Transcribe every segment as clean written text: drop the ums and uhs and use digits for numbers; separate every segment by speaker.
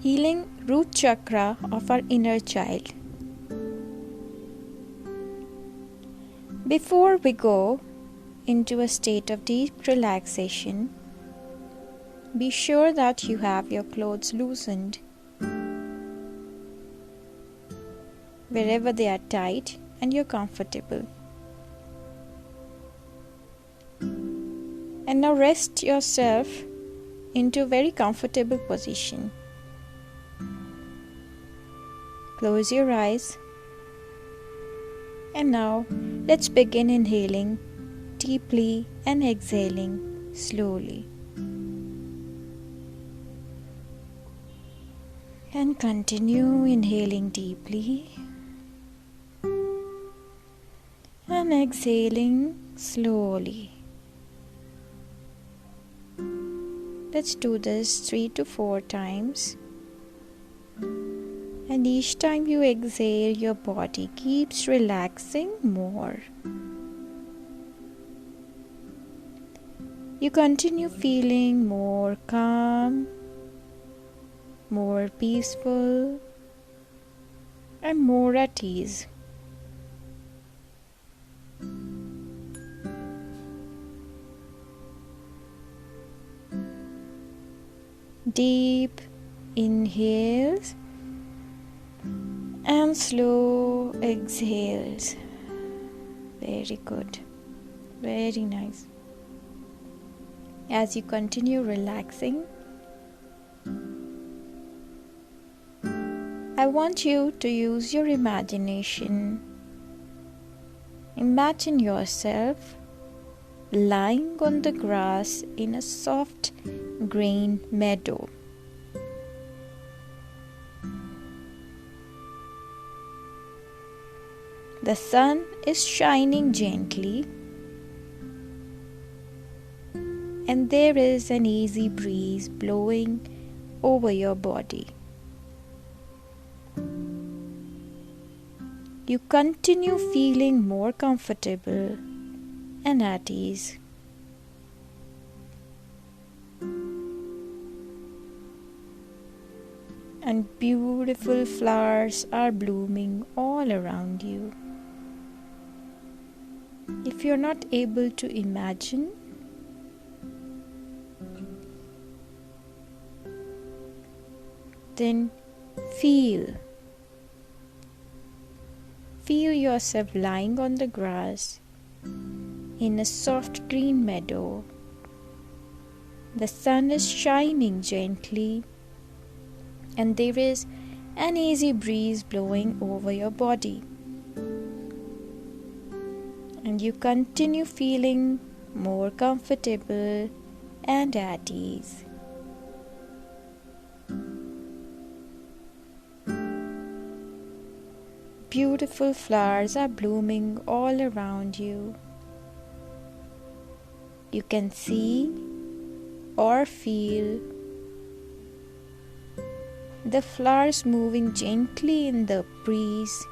Speaker 1: healing root chakra of our inner child. Before we go into a state of deep relaxation, be sure that you have your clothes loosened. Wherever they are tight and you're comfortable. And now rest yourself into a very comfortable position. Close your eyes. And now let's begin inhaling deeply and exhaling slowly. And continue inhaling deeply and exhaling slowly. Let's do this 3 to 4 times. And each time you exhale, your body keeps relaxing more. You continue feeling more calm, more peaceful, and more at ease. Deep inhales and slow exhales. Very good. Very nice. As you continue relaxing, I want you to use your imagination. Imagine yourself lying on the grass in a soft green meadow. The sun is shining gently, and there is an easy breeze blowing over your body. You continue feeling more comfortable and at ease. And beautiful flowers are blooming all around you. If you're not able to imagine, then feel yourself lying on the grass in a soft green meadow. The sun is shining gently, and there is an easy breeze blowing over your body. And you continue feeling more comfortable and at ease. Beautiful flowers are blooming all around you. You can see or feel the flowers moving gently in the breeze.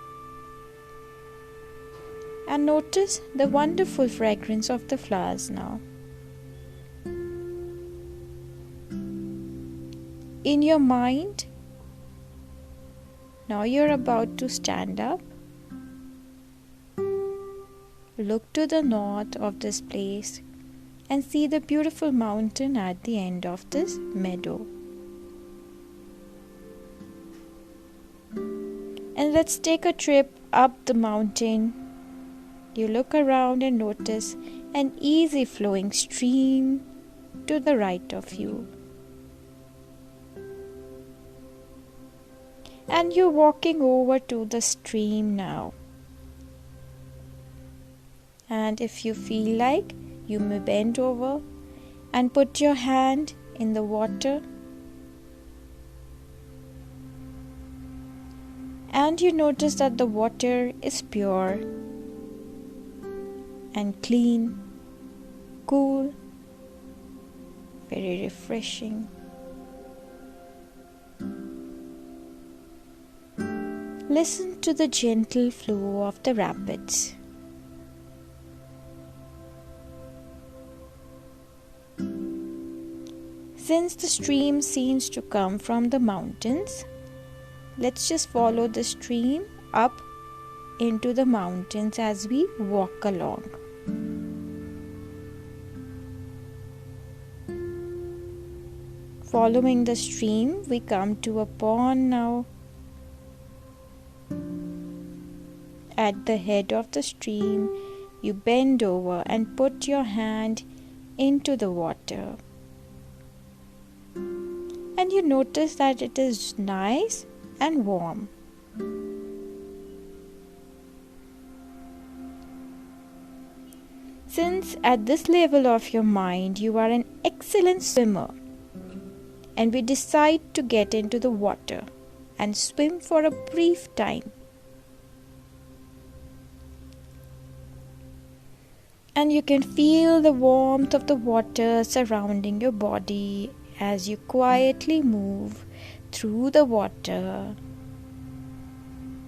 Speaker 1: And notice the wonderful fragrance of the flowers now. In your mind, now you're about to stand up. Look to the north of this place and see the beautiful mountain at the end of this meadow. And let's take a trip up the mountain. You look around and notice an easy flowing stream to the right of you. And you're walking over to the stream now. And if you feel like, you may bend over and put your hand in the water. And you notice that the water is pure and clean, cool, very refreshing. Listen to the gentle flow of the rapids. Since the stream seems to come from the mountains, let's just follow the stream up into the mountains as we walk along. Following the stream, we come to a pond now. At the head of the stream, you bend over and put your hand into the water. And you notice that it is nice and warm. Since at this level of your mind you are an excellent swimmer, and we decide to get into the water and swim for a brief time. And you can feel the warmth of the water surrounding your body as you quietly move through the water.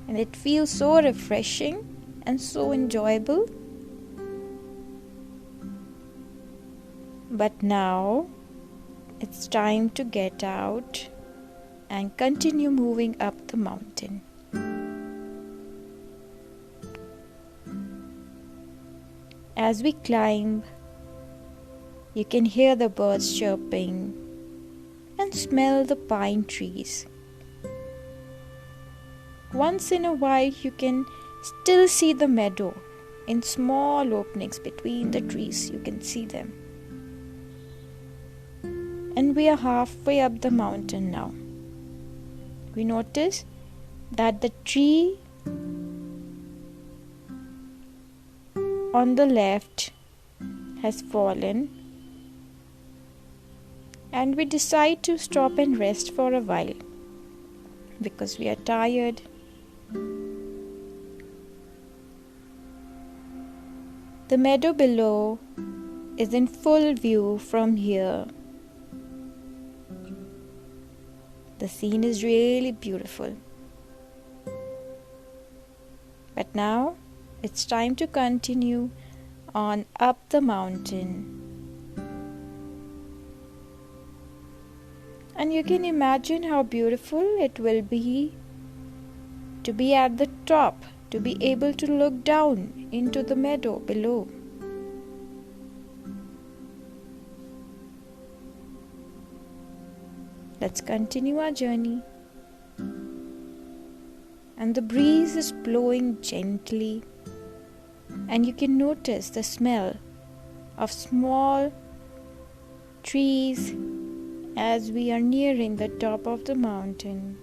Speaker 1: And it feels so refreshing and so enjoyable. But now it's time to get out and continue moving up the mountain. As we climb, you can hear the birds chirping and smell the pine trees. Once in a while, you can still see the meadow in small openings between the trees. You can see them. And we are halfway up the mountain now. We notice that the tree on the left has fallen, and we decide to stop and rest for a while because we are tired. The meadow below is in full view from here. The scene is really beautiful. But now it's time to continue on up the mountain. And you can imagine how beautiful it will be to be at the top, to be able to look down into the meadow below. Let's continue our journey. And the breeze is blowing gently, and you can notice the smell of small trees as we are nearing the top of the mountain.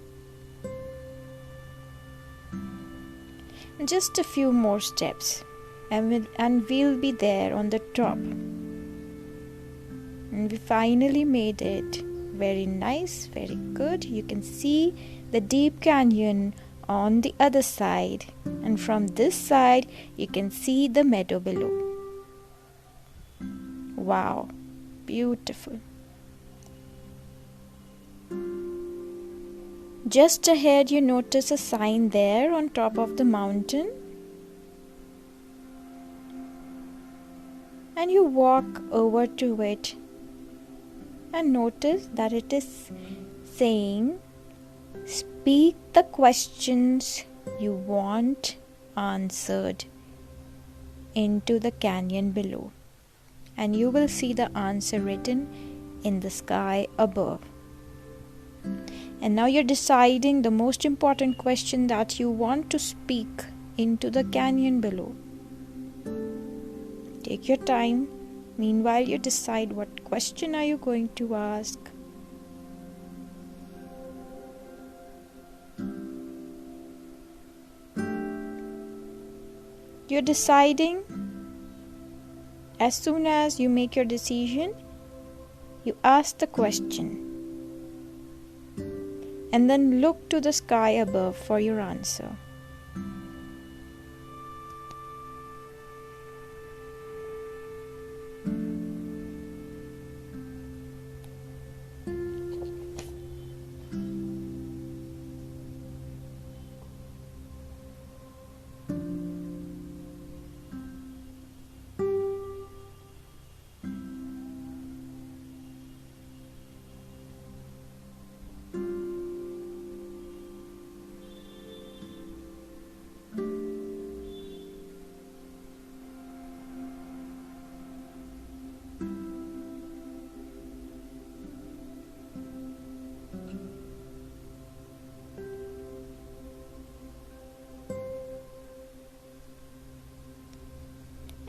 Speaker 1: And just a few more steps and we'll be there on the top. And we finally made it. Very nice, very good. You can see the deep canyon on the other side, and from this side you can see the meadow below. Wow, beautiful. Just ahead you notice a sign there on top of the mountain, and you walk over to it and notice that it is saying, speak the questions you want answered into the canyon below, and you will see the answer written in the sky above. And now you're deciding the most important question that you want to speak into the canyon below. Take your time. Meanwhile, you decide what question are you going to ask. You're deciding. As soon as you make your decision, you ask the question and then look to the sky above for your answer.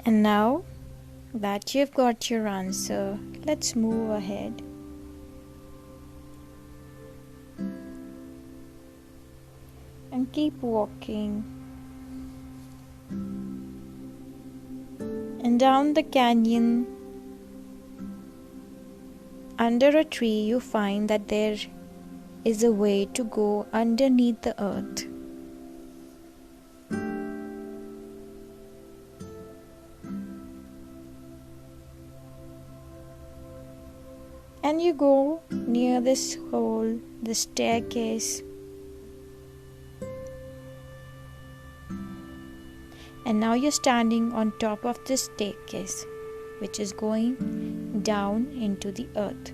Speaker 1: And now that you've got your answer, let's move ahead. And keep walking. And down the canyon, under a tree, you find that there is a way to go underneath the earth. And you go near this hole, the staircase. And now you're standing on top of the staircase, which is going down into the earth.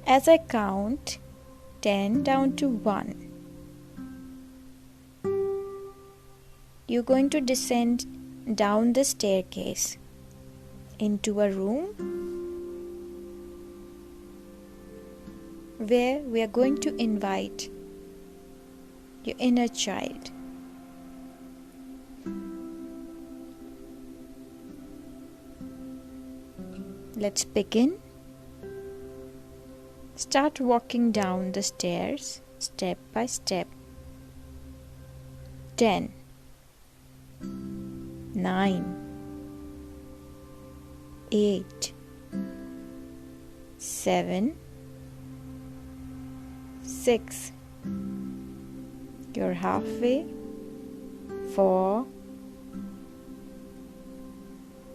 Speaker 1: As I count 10 down to 1, you're going to descend down the staircase into a room where we are going to invite your inner child. Let's begin. Start walking down the stairs step by step. 10, 9, 8, 7, 6. You're halfway. 4,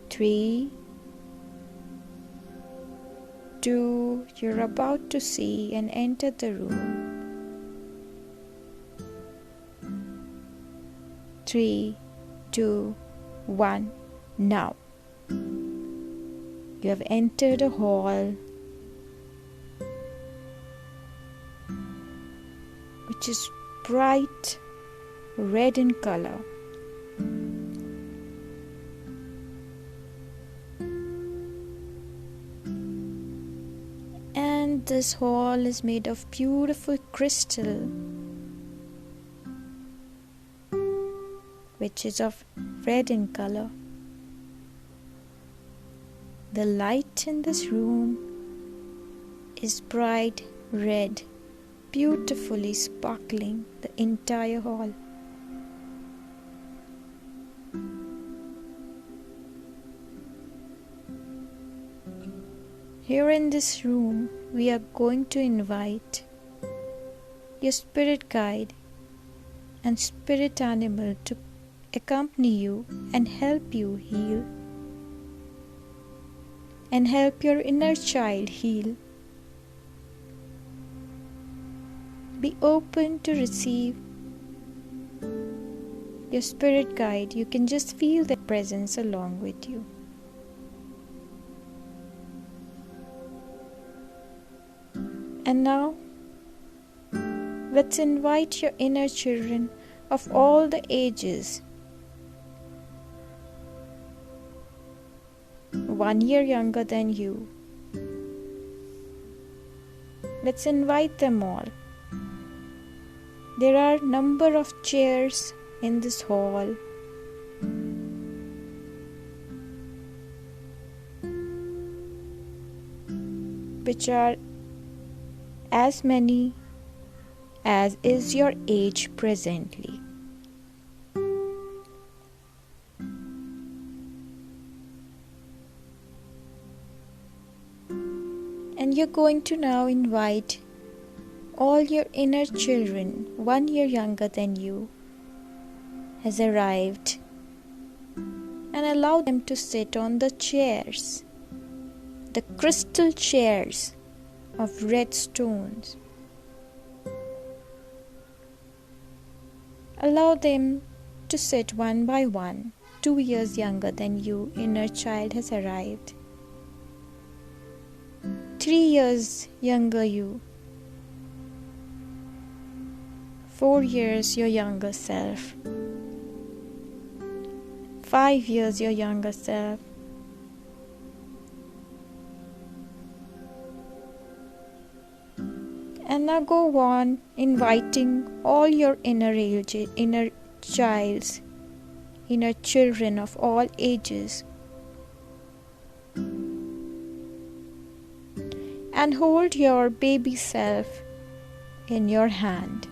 Speaker 1: 3, 2. You're about to see and enter the room. 3, 2, 1. Now you have entered a hall which is bright red in color. And this hall is made of beautiful crystal, which is of red in color. The light in this room is bright red, beautifully sparkling the entire hall. Here in this room, we are going to invite your spirit guide and spirit animal to accompany you and help you heal and help your inner child heal. Be open to receive your spirit guide. You can just feel their presence along with you. And now, let's invite your inner children of all the ages. 1 year younger than you. Let's invite them all. There are a number of chairs in this hall. Which are as many as is your age presently. And you're going to now invite all your inner children 1 year younger than you has arrived, and allow them to sit on the chairs, the crystal chairs of red stones. Allow them to sit one by one. 2 years younger than you, inner child has arrived. 3 years younger you. 4 years your younger self. 5 years your younger self. And now go on inviting all your inner childs, inner children of all ages, and hold your baby self in your hand.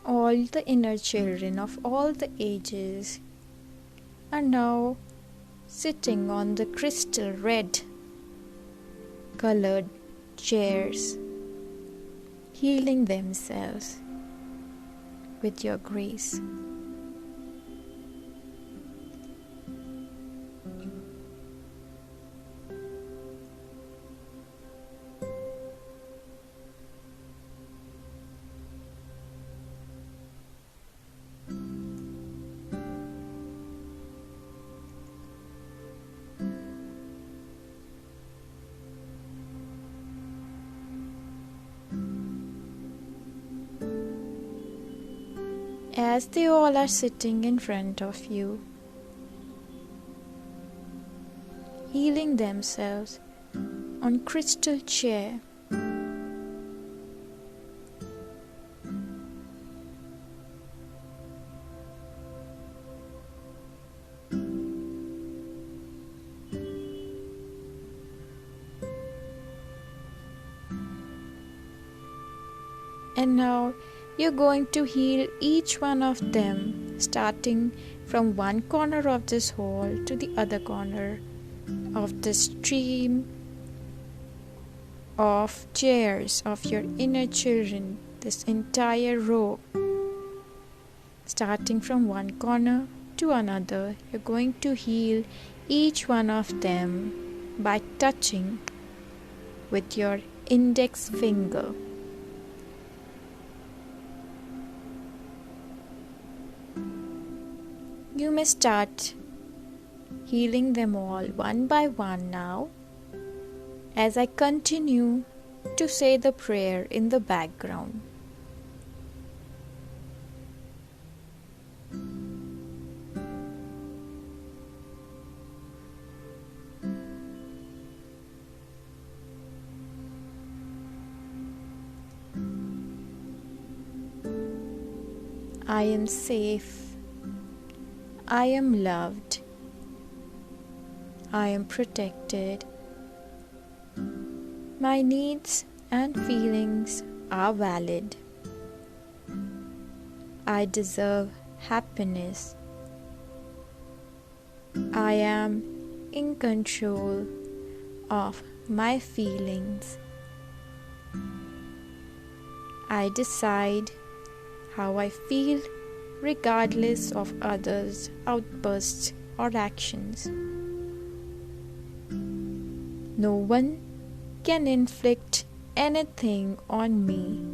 Speaker 1: All the inner children of all the ages are now sitting on the crystal red colored chairs, healing themselves with your grace. As they all are sitting in front of you, healing themselves on crystal chair, and now you're going to heal each one of them, starting from one corner of this hall to the other corner of the stream of chairs of your inner children, this entire row. Starting from one corner to another, you're going to heal each one of them by touching with your index finger. You may start healing them all one by one now, as I continue to say the prayer in the background. I am safe. I am loved. I am protected. My needs and feelings are valid. I deserve happiness. I am in control of my feelings. I decide how I feel regardless of others' outbursts or actions. No one can inflict anything on me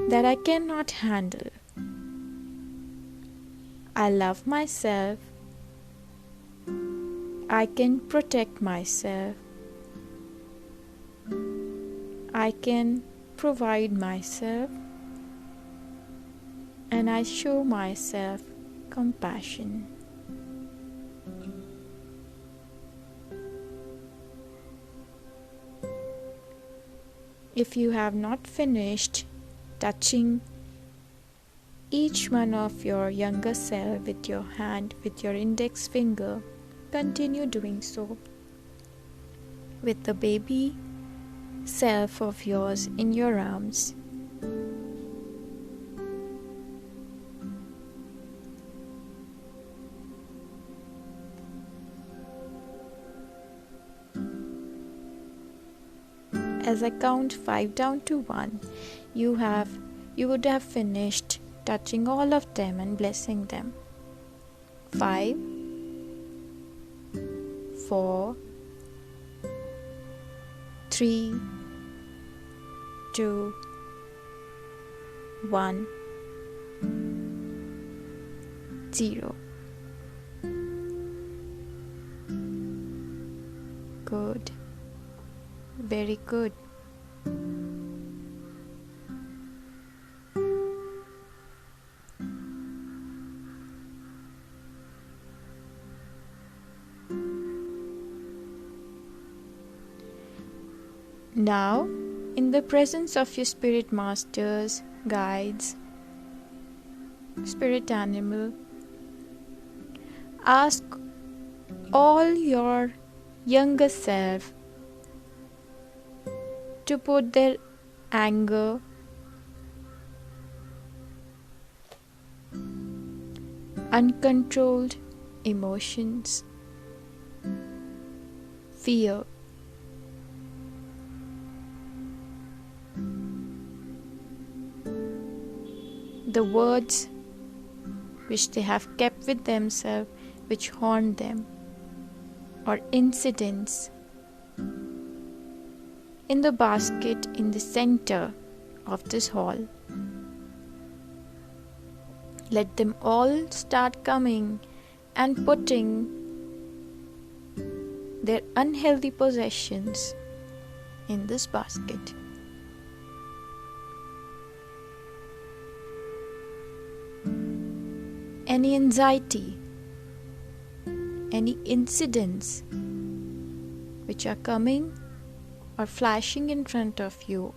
Speaker 1: that I cannot handle. I love myself. I can protect myself. I can provide myself. And I show myself compassion. If you have not finished touching each one of your younger self with your hand, with your index finger, continue doing so with the baby self of yours in your arms. As I count 5 down to 1, you would have finished touching all of them and blessing them. 5, 4, 3, 2, 1, 0. good. Very good. Now, in the presence of your spirit masters, guides, spirit animal, ask all your younger self to put their anger, uncontrolled emotions, fear, the words which they have kept with themselves, which haunt them, or incidents, in the basket in the center of this hall. Let them all start coming and putting their unhealthy possessions in this basket. Any anxiety, any incidents which are coming or flashing in front of you,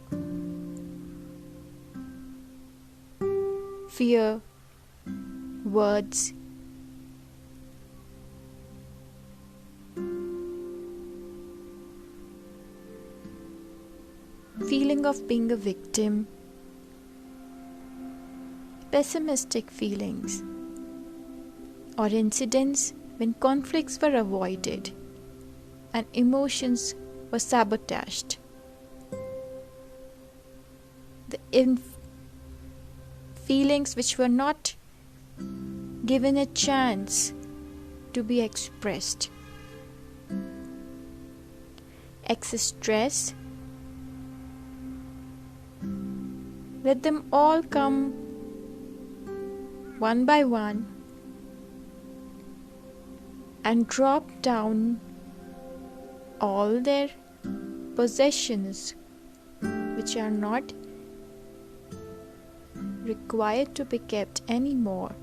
Speaker 1: fear, words, feeling of being a victim, pessimistic feelings, or incidents when conflicts were avoided and emotions were sabotaged. The feelings which were not given a chance to be expressed. Excess stress. Let them all come one by one and drop down all their possessions which are not required to be kept anymore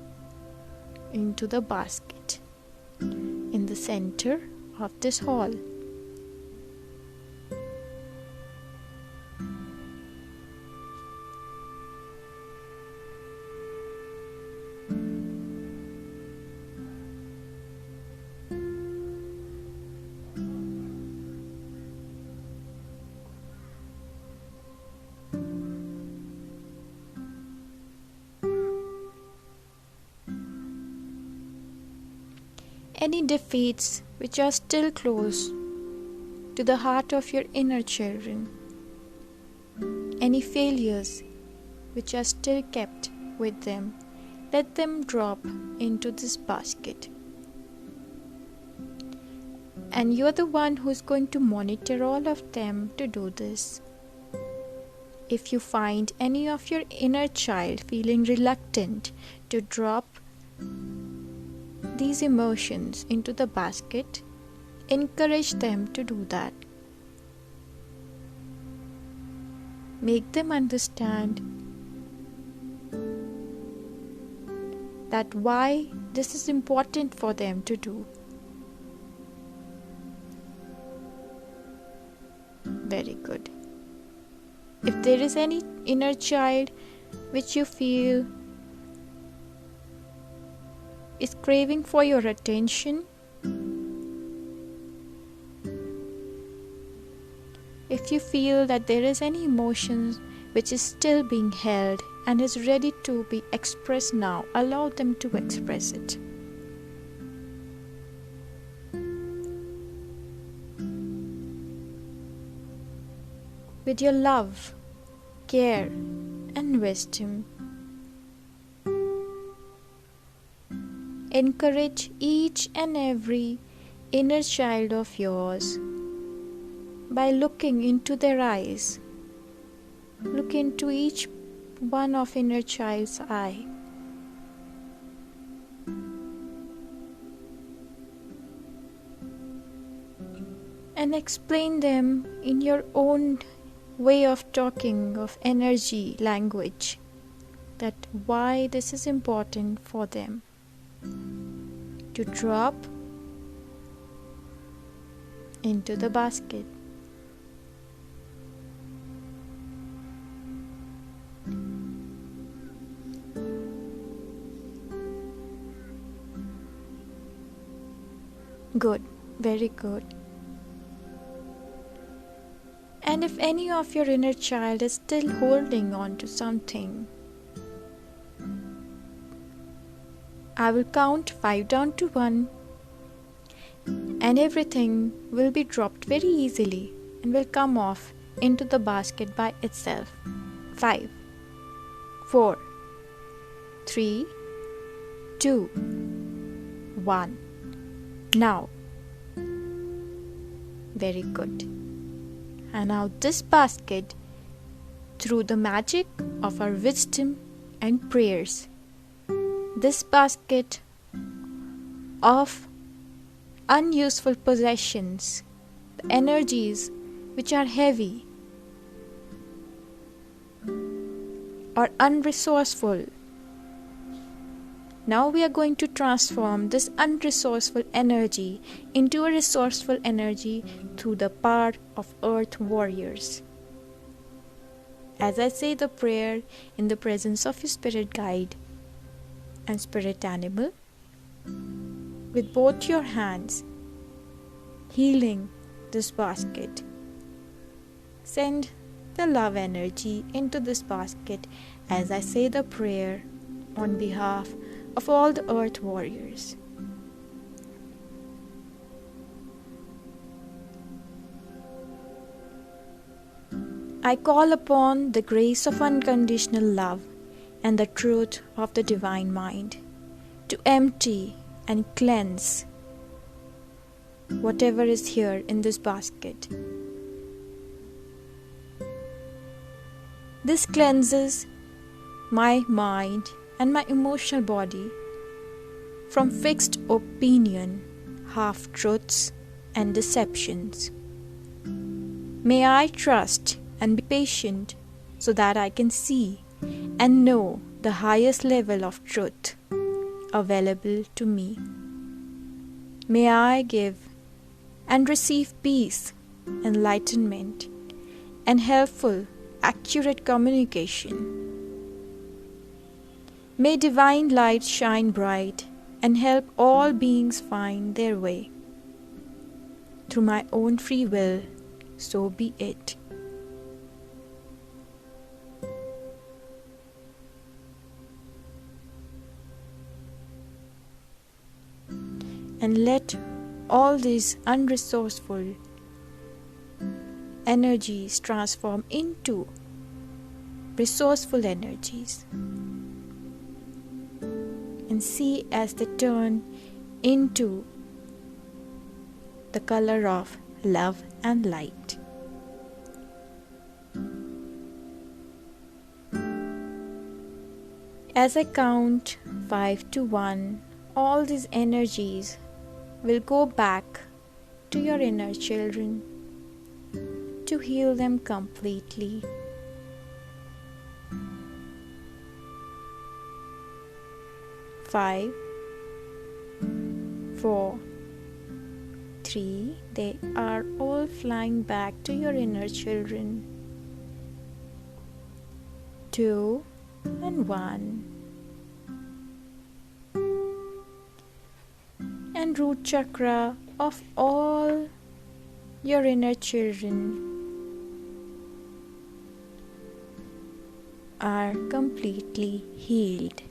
Speaker 1: into the basket in the center of this hall. Any defeats which are still close to the heart of your inner children, any failures which are still kept with them, let them drop into this basket. And you are the one who is going to monitor all of them to do this. If you find any of your inner child feeling reluctant to drop these emotions into the basket, encourage them to do that. Make them understand that why this is important for them to do. Very good. If there is any inner child which you feel is craving for your attention, if you feel that there is any emotion which is still being held and is ready to be expressed now, allow them to express it. With your love, care, and wisdom, encourage each and every inner child of yours by looking into their eyes. Look into each one of inner child's eye. and explain them in your own way of talking, of energy language, that why this is important for them to drop into the basket. Good, very good. And if any of your inner child is still holding on to something, I will count 5 down to 1, and everything will be dropped very easily and will come off into the basket by itself. 5, 4, 3, 2, 1. Now. Very good. And now this basket, through the magic of our wisdom and prayers, this basket of unuseful possessions, the energies which are heavy or unresourceful, now we are going to transform this unresourceful energy into a resourceful energy through the power of Earth Warriors. As I say the prayer in the presence of your spirit guide and spirit animal, with both your hands, healing this basket, send the love energy into this basket as I say the prayer on behalf of all the Earth Warriors. I call upon the grace of unconditional love and the truth of the Divine Mind to empty and cleanse whatever is here in this basket. This cleanses my mind and my emotional body from fixed opinion, half-truths and deceptions. May I trust and be patient so that I can see and know the highest level of truth available to me. May I give and receive peace, enlightenment, and helpful, accurate communication. May divine light shine bright and help all beings find their way. Through my own free will, so be it. And let all these unresourceful energies transform into resourceful energies, and see as they turn into the color of love and light. As I count 5 to 1, all these energies will go back to your inner children to heal them completely. 5, 4, 3, they are all flying back to your inner children. 2 and 1. And root chakra of all your inner children are completely healed.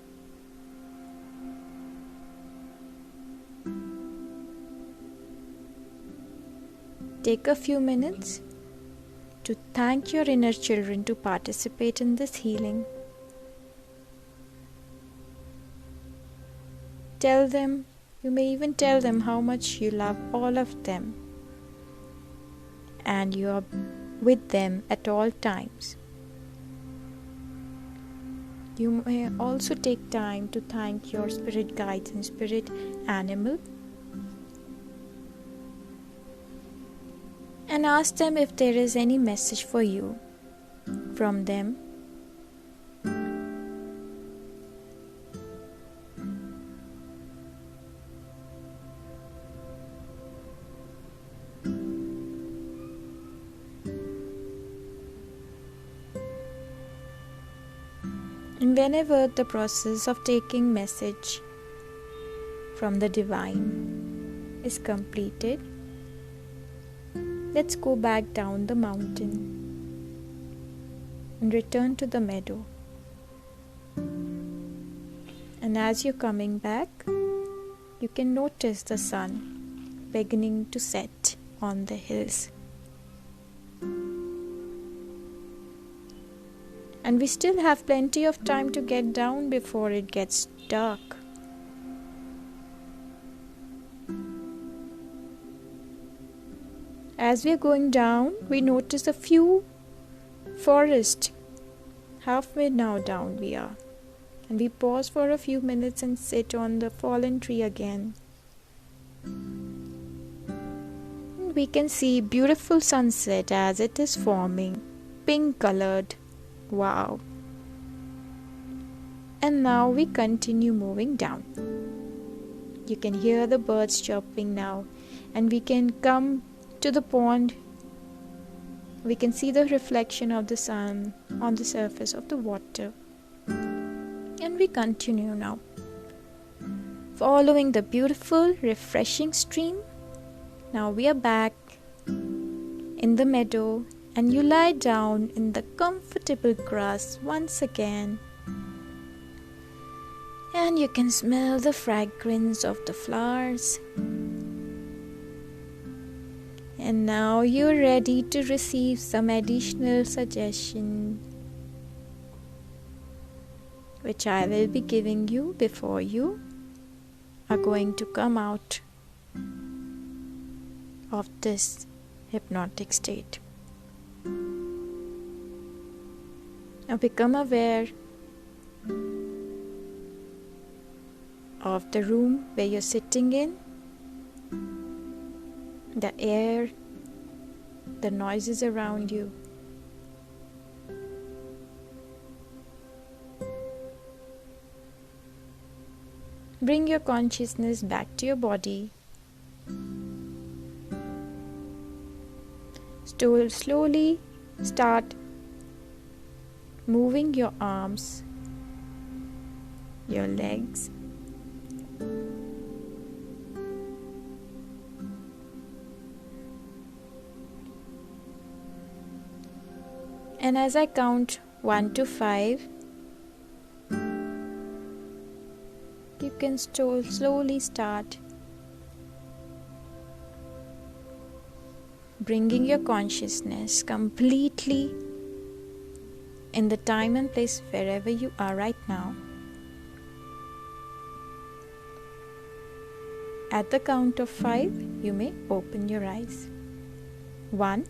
Speaker 1: Take a few minutes to thank your inner children to participate in this healing. Tell them, you may even tell them how much you love all of them and you are with them at all times. You may also take time to thank your spirit guides and spirit animal and ask them if there is any message for you from them. And whenever the process of taking message from the divine is completed, let's go back down the mountain and return to the meadow. And as you're coming back, you can notice the sun beginning to set on the hills. And we still have plenty of time to get down before it gets dark. As we are going down, we notice a few forests. Halfway now down we are. And we pause for a few minutes and sit on the fallen tree again. We can see beautiful sunset as it is forming, pink colored. Wow. And now we continue moving down. You can hear the birds chirping now, and we can come to the pond. We can see the reflection of the sun on the surface of the water. And we continue now, following the beautiful, refreshing stream. Now we are back in the meadow, and you lie down in the comfortable grass once again. And you can smell the fragrance of the flowers. And now you're ready to receive some additional suggestion, which I will be giving you before you are going to come out of this hypnotic state. Now become aware of the room where you're sitting in, the air, the noises around you. Bring your consciousness back to your body. Slowly start moving your arms, your legs, and as I count 1 to 5, you can slowly start bringing your consciousness completely in the time and place wherever you are right now. At the count of 5, you may open your eyes. 1,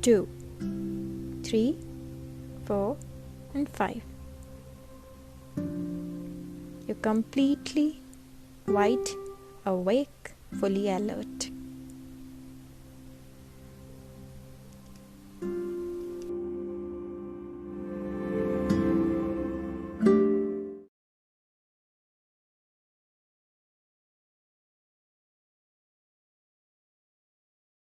Speaker 1: 2, 3, 4, and 5. You're completely wide awake, fully alert.